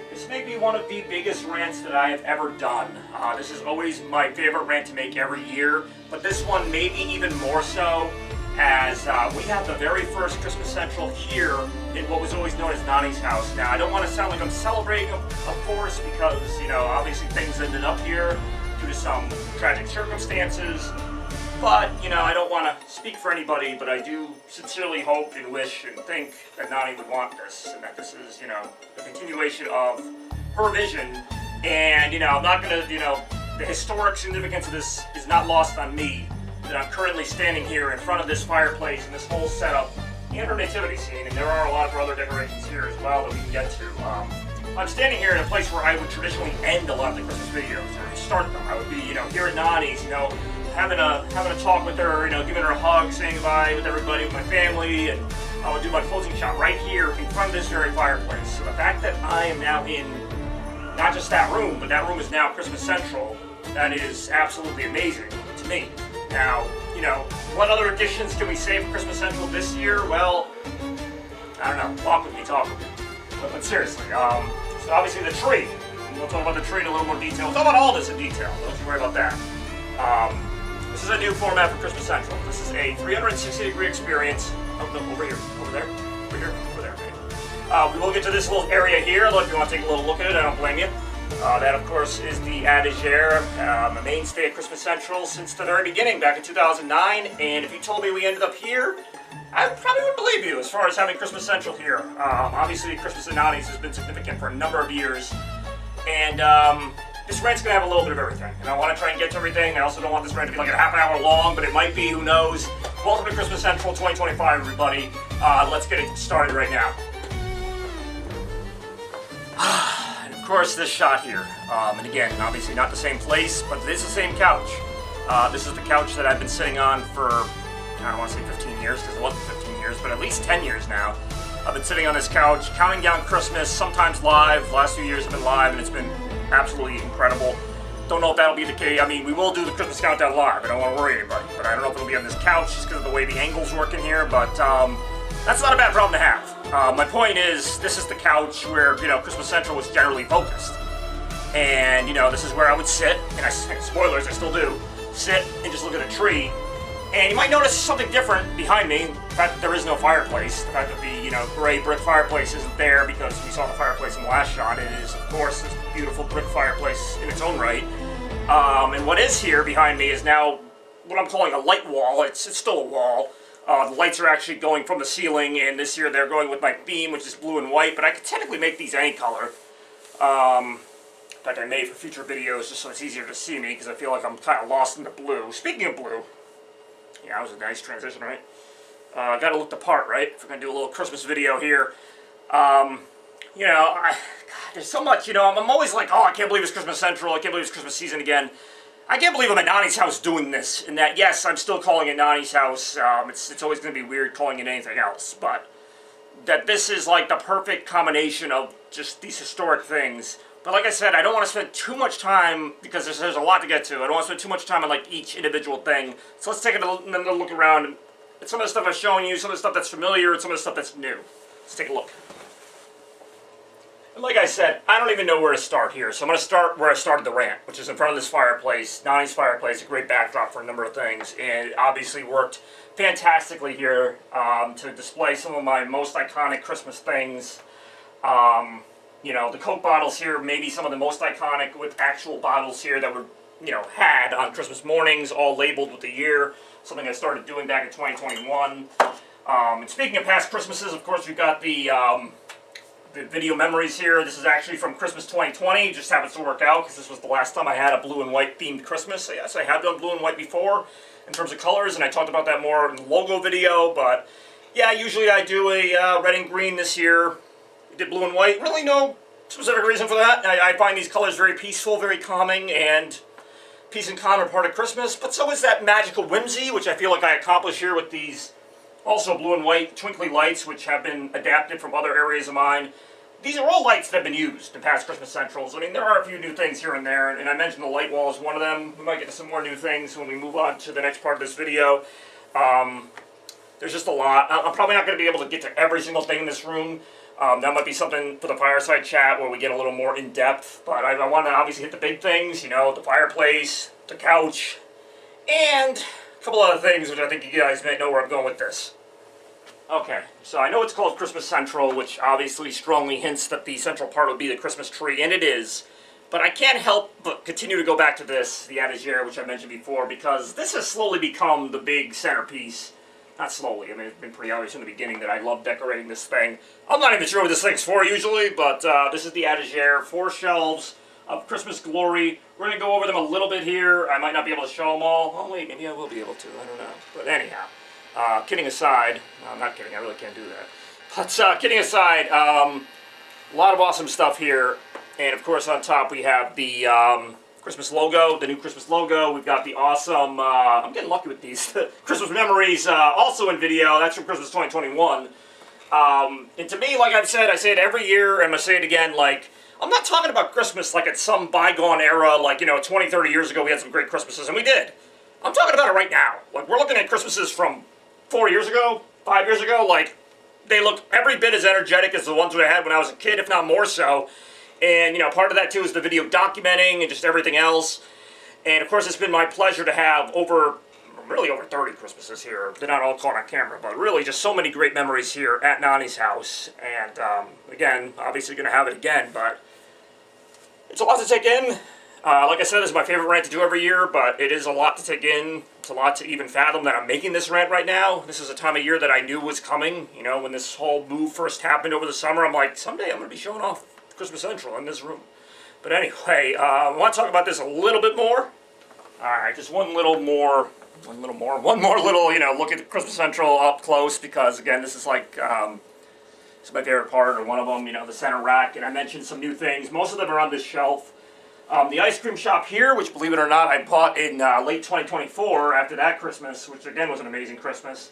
This may be one of the biggest rants that I have ever done. This is always my favorite rant to make every year, but this one maybe even more so, as we have the very first Christmas Central here in what was always known as Nani's house. Now, I don't want to sound like I'm celebrating, of course, because, obviously things ended up here due to some tragic circumstances. But, I don't want to speak for anybody, but I do sincerely hope and wish and think that Nani would want this, and that this is, a continuation of her vision. And, I'm not going to, the historic significance of this is not lost on me, that I'm currently standing here in front of this fireplace and this whole setup and her nativity scene, and there are a lot of other decorations here as well that we can get to. I'm standing here in a place where I would traditionally end a lot of the Christmas videos, or start them. I would be, here at Nani's, having a talk with her, giving her a hug, saying goodbye with everybody, with my family, and I would do my closing shot right here in front of this very fireplace. So the fact that I am now in not just that room, but that room is now Christmas Central, that is absolutely amazing to me. Now, what other additions can we say for Christmas Central this year? Well, I don't know. Walk with me, talk with me. But seriously, so obviously the tree. We'll talk about the tree in a little more detail. We'll talk about all this in detail. Don't you worry about that. This is a new format for Christmas Central. This is a 360-degree experience. Oh, no, over here, over there, over here, over there. Okay. We will get to this little area here. Look, if you want to take a little look at it, I don't blame you. That, of course, is the Adagere, a mainstay of Christmas Central since the very beginning, back in 2009. And if you told me we ended up here, I probably wouldn't believe you as far as having Christmas Central here. Obviously, Christmas at Nani's has been significant for a number of years. And this rant's going to have a little bit of everything. And I want to try and get to everything. I also don't want this rant to be like a half an hour long, but it might be, who knows. Welcome to Christmas Central 2025, everybody. Let's get it started right now. Of course, this shot here, and again, obviously not the same place, but it is the same couch. This is the couch that I've been sitting on for, I don't want to say 15 years, because it wasn't 15 years, but at least 10 years now. I've been sitting on this couch, counting down Christmas, sometimes live. The last few years have been live, and it's been absolutely incredible. Don't know if that'll be the case. I mean, we will do the Christmas countdown live. I don't want to worry anybody, but I don't know if it'll be on this couch just because of the way the angles work in here, but that's not a bad problem to have. My point is, this is the couch where, Christmas Central was generally focused. And, this is where I would sit, and spoilers, I still do, sit and just look at a tree. And you might notice something different behind me. The fact that there is no fireplace. The fact that the, gray brick fireplace isn't there because we saw the fireplace in the last shot. It is, of course, this beautiful brick fireplace in its own right. And what is here behind me is now what I'm calling a light wall. It's still a wall. The lights are actually going from the ceiling, and this year they're going with my theme, which is blue and white, but I could technically make these any color. In fact, I made for future videos just so it's easier to see me, because I feel like I'm kind of lost in the blue. Speaking of blue, yeah, that was a nice transition, right? Gotta look the part, right? If we're gonna do a little Christmas video here. God, there's so much, I'm always like, oh, I can't believe it's Christmas Central, I can't believe it's Christmas season again. I can't believe I'm at Nani's house doing this, and that, yes, I'm still calling it Nani's house. It's always going to be weird calling it anything else, but that this is like the perfect combination of just these historic things. But like I said, I don't want to spend too much time, because there's a lot to get to. I don't want to spend too much time on like each individual thing. So let's take another look around at some of the stuff I've shown you, some of the stuff that's familiar, and some of the stuff that's new. Let's take a look. And like I said, I don't even know where to start here, so I'm going to start where I started the rant, which is in front of this fireplace. Nani's fireplace, a great backdrop for a number of things, and it obviously worked fantastically here to display some of my most iconic Christmas things. The Coke bottles here, maybe some of the most iconic with actual bottles here that were, had on Christmas mornings, all labeled with the year, something I started doing back in 2021. And speaking of past Christmases, of course, we've got the video memories here. This is actually from Christmas 2020. It just happens to work out because this was the last time I had a blue and white themed Christmas. So yes, I have done blue and white before in terms of colors, and I talked about that more in the logo video, but yeah, usually I do a red and green this year. I did blue and white. Really no specific reason for that. I find these colors very peaceful, very calming, and peace and calm are part of Christmas, but so is that magical whimsy, which I feel like I accomplish here with these also blue and white twinkly lights, which have been adapted from other areas of mine. These are all lights that have been used in past Christmas Centrals. I mean, there are a few new things here and there, and I mentioned the light wall is one of them. We might get to some more new things when we move on to the next part of this video. There's just a lot. I'm probably not going to be able to get to every single thing in this room. That might be something for the fireside chat where we get a little more in depth. But I want to obviously hit the big things, the fireplace, the couch, and a couple other things which I think you guys may know where I'm going with this. Okay, so I know it's called Christmas Central, which obviously strongly hints that the central part would be the Christmas tree, and it is. But I can't help but continue to go back to this, the Adagere, which I mentioned before, because this has slowly become the big centerpiece. Not slowly, I mean, it's been pretty obvious in the beginning that I love decorating this thing. I'm not even sure what this thing's for usually, but this is the Adagere, 4 shelves of Christmas glory. We're going to go over them a little bit here. I might not be able to show them all. Oh wait, maybe I will be able to, I don't know. But anyhow. Kidding aside, I'm not kidding, I really can't do that. But kidding aside, a lot of awesome stuff here. And of course on top we have the Christmas logo, the new Christmas logo. We've got the awesome, I'm getting lucky with these, Christmas memories, also in video. That's from Christmas 2021. And to me, like I've said, I say it every year, and I'm going to say it again, like, I'm not talking about Christmas like it's some bygone era, like, 20, 30 years ago we had some great Christmases, and we did. I'm talking about it right now. Like, we're looking at Christmases from 4 years ago, 5 years ago, like, they look every bit as energetic as the ones that I had when I was a kid, if not more so. And, part of that, too, is the video documenting and just everything else. And, of course, it's been my pleasure to have really over 30 Christmases here. They're not all caught on camera, but really just so many great memories here at Nani's house. And, again, obviously going to have it again, but it's a lot to take in. Like I said, this is my favorite rant to do every year, but it is a lot to take in. It's a lot to even fathom that I'm making this rant right now. This is a time of year that I knew was coming. When this whole move first happened over the summer, I'm like, someday I'm going to be showing off Christmas Central in this room. But anyway, I want to talk about this a little bit more. Alright, just one more little, look at Christmas Central up close, because again, this is like, it's my favorite part, or one of them, the center rack, and I mentioned some new things. Most of them are on this shelf. The ice cream shop here, which believe it or not, I bought in late 2024 after that Christmas, which again was an amazing Christmas.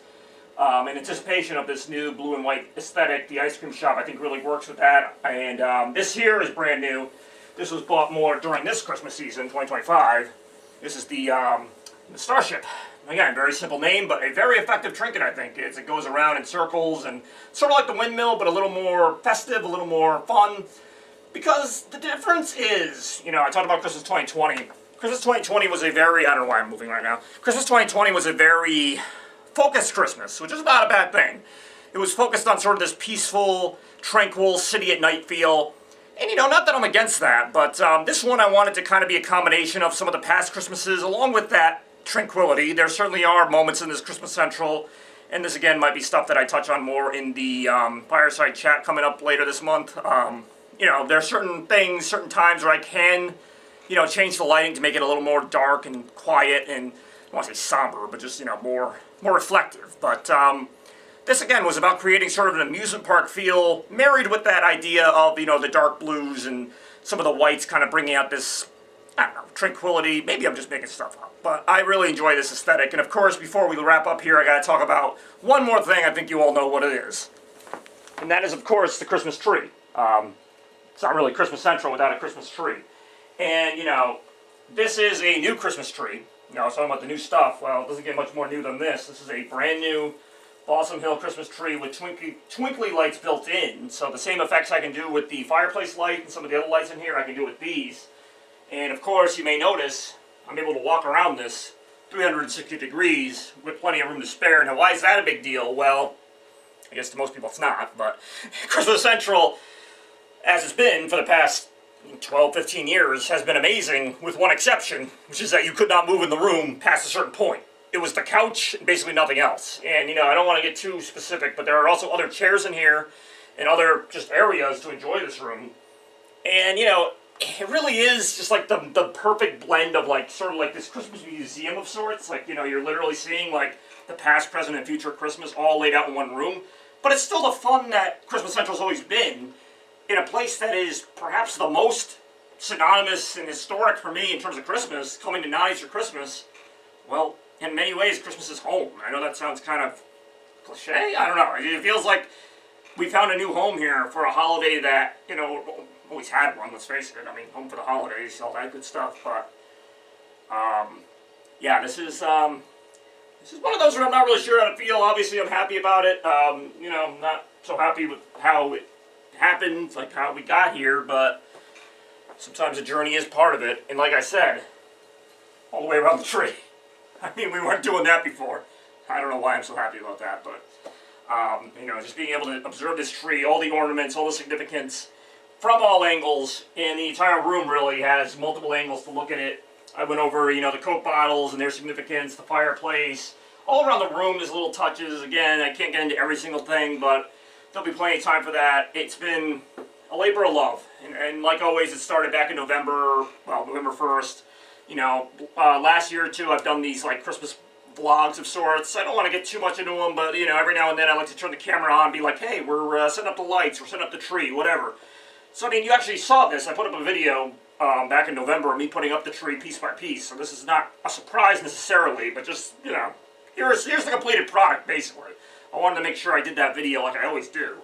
In anticipation of this new blue and white aesthetic, the ice cream shop I think really works with that. And this here is brand new. This was bought more during this Christmas season, 2025. This is the Starship. Again, very simple name, but a very effective trinket, I think. It goes around in circles, and sort of like the windmill, but a little more festive, a little more fun. Because the difference is, I talked about Christmas 2020. Christmas 2020 was I don't know why I'm moving right now. Christmas 2020 was a very focused Christmas, which is not a bad thing. It was focused on sort of this peaceful, tranquil, city at night feel. And, not that I'm against that, but this one I wanted to kind of be a combination of some of the past Christmases, along with that tranquility. There certainly are moments in this Christmas Central, and this again might be stuff that I touch on more in the fireside chat coming up later this month. There are certain things, certain times where I can, change the lighting to make it a little more dark and quiet and, I don't want to say somber, but just, more reflective. But this, again, was about creating sort of an amusement park feel, married with that idea of, the dark blues and some of the whites kind of bringing out this, I don't know, tranquility. Maybe I'm just making stuff up. But I really enjoy this aesthetic. And, of course, before we wrap up here, I got to talk about one more thing. I think you all know what it is. And that is, of course, the Christmas tree. It's not really Christmas Central without a Christmas tree. And, this is a new Christmas tree. I was talking about the new stuff. Well, it doesn't get much more new than this. This is a brand new Balsam Hill Christmas tree with twinkly lights built in. So the same effects I can do with the fireplace light and some of the other lights in here, I can do with these. And, of course, you may notice I'm able to walk around this 360 degrees with plenty of room to spare. Now, why is that a big deal? Well, I guess to most people it's not, but Christmas Central, as it's been for the past 12, 15 years, has been amazing, with one exception, which is that you could not move in the room past a certain point. It was the couch and basically nothing else. And, I don't want to get too specific, but there are also other chairs in here and other just areas to enjoy this room. And, it really is just like the perfect blend of like, sort of like this Christmas museum of sorts. Like, you're literally seeing like the past, present, and future Christmas all laid out in one room. But it's still the fun that Christmas Central's always been, in a place that is perhaps the most synonymous and historic for me in terms of Christmas, coming to Nani's for Christmas. Well, in many ways, Christmas is home. I know that sounds kind of cliche. I don't know. It feels like we found a new home here for a holiday that, always had one, let's face it. I mean, home for the holidays, all that good stuff. But, yeah, this is one of those where I'm not really sure how to feel. Obviously, I'm happy about it. I'm not so happy with how it happened, like how we got here, but sometimes the journey is part of it. And like I said, all the way around the tree. I mean, we weren't doing that before. I don't know why I'm so happy about that, but you know, just being able to observe this tree, all the ornaments, all the significance from all angles, and the entire room really has multiple angles to look at it. I went over, you know, the Coke bottles and their significance, the fireplace. All around the room there's little touches. Again, I can't get into every single thing, but there'll be plenty of time for that. It's been a labor of love. And like always, it started back in November 1st. You know, last year or two, I've done these like Christmas vlogs of sorts. I don't want to get too much into them, but you know, every now and then I like to turn the camera on and be like, hey, we're setting up the lights, we're setting up the tree, whatever. So I mean, you actually saw this. I put up a video back in November of me putting up the tree piece by piece. So this is not a surprise necessarily, but just, you know, here's the completed product, basically. I wanted to make sure I did that video like I always do.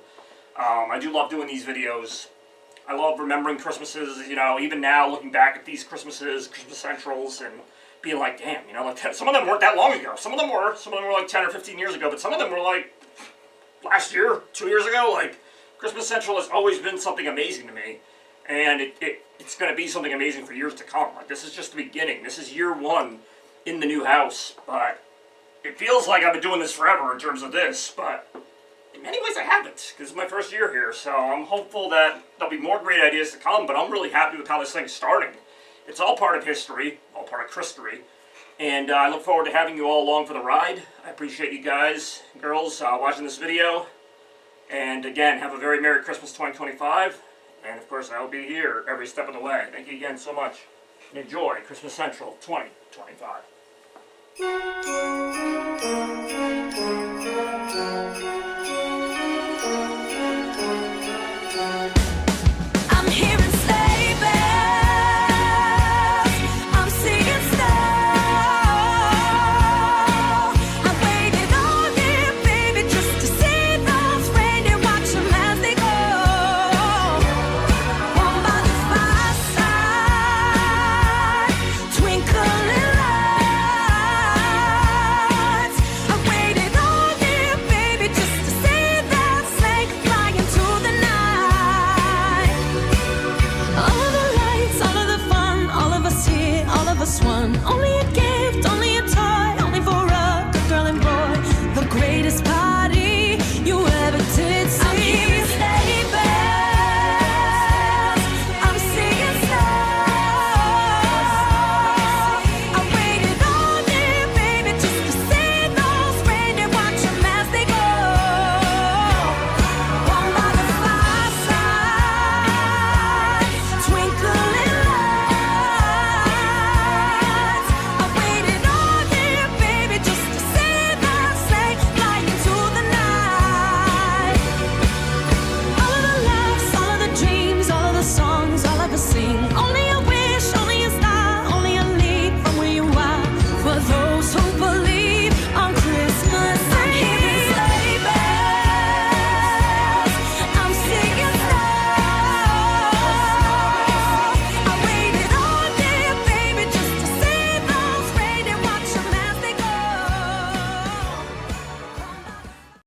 I do love doing these videos. I love remembering Christmases, you know, even now looking back at these Christmases, Christmas Centrals, and being like, damn, you know, like some of them weren't that long ago. Some of them were like 10 or 15 years ago, but some of them were like last year, 2 years ago. Like, Christmas Central has always been something amazing to me, and it's going to be something amazing for years to come. Like, this is just the beginning. This is year one in the new house, but it feels like I've been doing this forever in terms of this, but in many ways I haven't, because it's my first year here, so I'm hopeful that there'll be more great ideas to come, but I'm really happy with how this thing's starting. It's all part of history, all part of Christery, and I look forward to having you all along for the ride. I appreciate you guys and girls watching this video, and again, have a very Merry Christmas 2025, and of course I will be here every step of the way. Thank you again so much, and enjoy Christmas Central 2025.